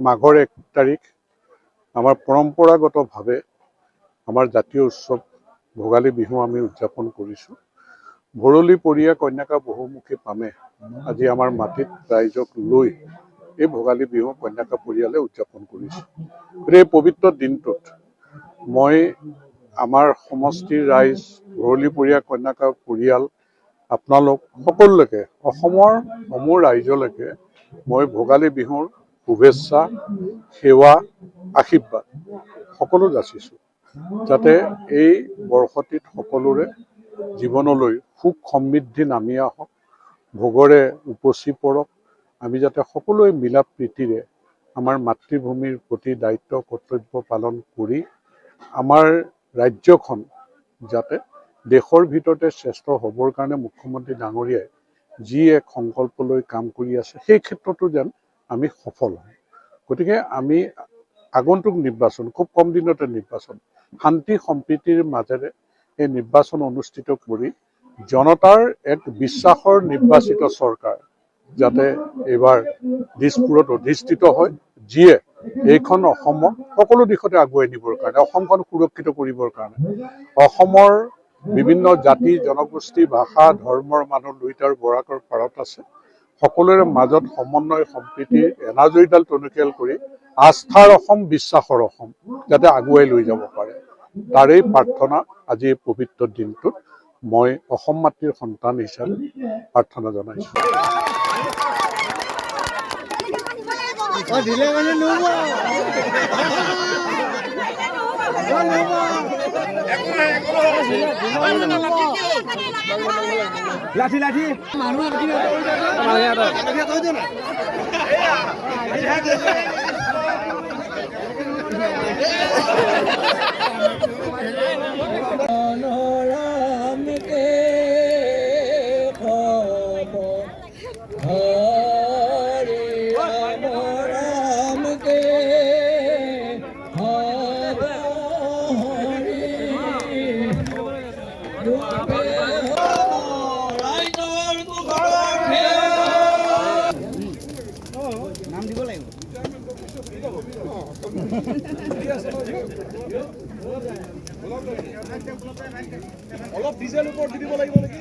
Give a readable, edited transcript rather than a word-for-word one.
মাঘৰ 1 তাৰিখ আমাৰ পৰম্পৰাগতভাৱে আমাৰ জাতীয় উৎসৱ ভোগালী বিহু আমি উদযাপন কৰিছোঁ। ভৰলী পৰিয়া কন্যাকা বহুমুখী পামে আজি আমাৰ মাটিত ৰাইজক লৈ এই ভোগালী বিহু কন্যাকা পৰিয়ালে উদযাপন কৰিছোঁ। এই পবিত্ৰ দিনটোত মই আমাৰ সমষ্টিৰ ৰাইজ ভৰলী পৰিয়া কন্যাকা পৰিয়াল আপোনালোক সকলোলৈকে অসমৰ সমূহ ৰাইজলৈকে মই ভোগালী বিহুৰ শুভেচ্ছা সেৱা আশীৰ্বাদ সকলো যাচিছোঁ যাতে এই বৰ্ষটিত সকলোৰে জীৱনলৈ সুখ সমৃদ্ধি নামি আহক, ভোগৰে উপচি পৰক। আমি যাতে সকলোৱে মিলা প্ৰীতিৰে আমাৰ মাতৃভূমিৰ প্ৰতি দায়িত্ব কৰ্তব্য পালন কৰি আমাৰ ৰাজ্যখন যাতে দেশৰ ভিতৰতে শ্ৰেষ্ঠ হ'বৰ কাৰণে মুখ্যমন্ত্ৰী ডাঙৰীয়াই যি এক সংকল্প লৈ কাম কৰি আছে সেই ক্ষেত্ৰতো যেন আমি সফল হওঁ। গতিকে আমি আগন্তুক নিৰ্বাচন খুব কম দিনতে নিৰ্বাচন শান্তি সম্প্ৰীতিৰ মাজেৰে এই নিৰ্বাচন অনুষ্ঠিত কৰি জনতাৰ এক বিশ্বাসৰ নিৰ্বাচিত চৰকাৰ যাতে এইবাৰ দিছপুৰত অধিষ্ঠিত হয়, যিয়ে এইখন অসমক সকলো দিশতে আগুৱাই নিবৰ কাৰণে অসমখন সুৰক্ষিত কৰিবৰ কাৰণে অসমৰ বিভিন্ন জাতি জনগোষ্ঠী ভাষা ধৰ্মৰ মানুহ দুইটাৰ বৰাকৰ পাৰত আছে, সকলোৰে মাজত সমন্বয় সম্প্ৰীতিৰ এনাজৰীডাল টনকিয়াল কৰি আস্থাৰ অসম বিশ্বাসৰ অসম যাতে আগুৱাই লৈ যাব পাৰে তাৰেই প্ৰাৰ্থনা আজি এই পবিত্ৰ দিনটোত মই অসম মাতৃৰ সন্তান হিচাপে প্ৰাৰ্থনা জনাইছোঁ। লাঠি লাঠি মানুহ নাম দিব লাগিব। অলপ ডিজেল ওপৰত দি দিব লাগিব নেকি?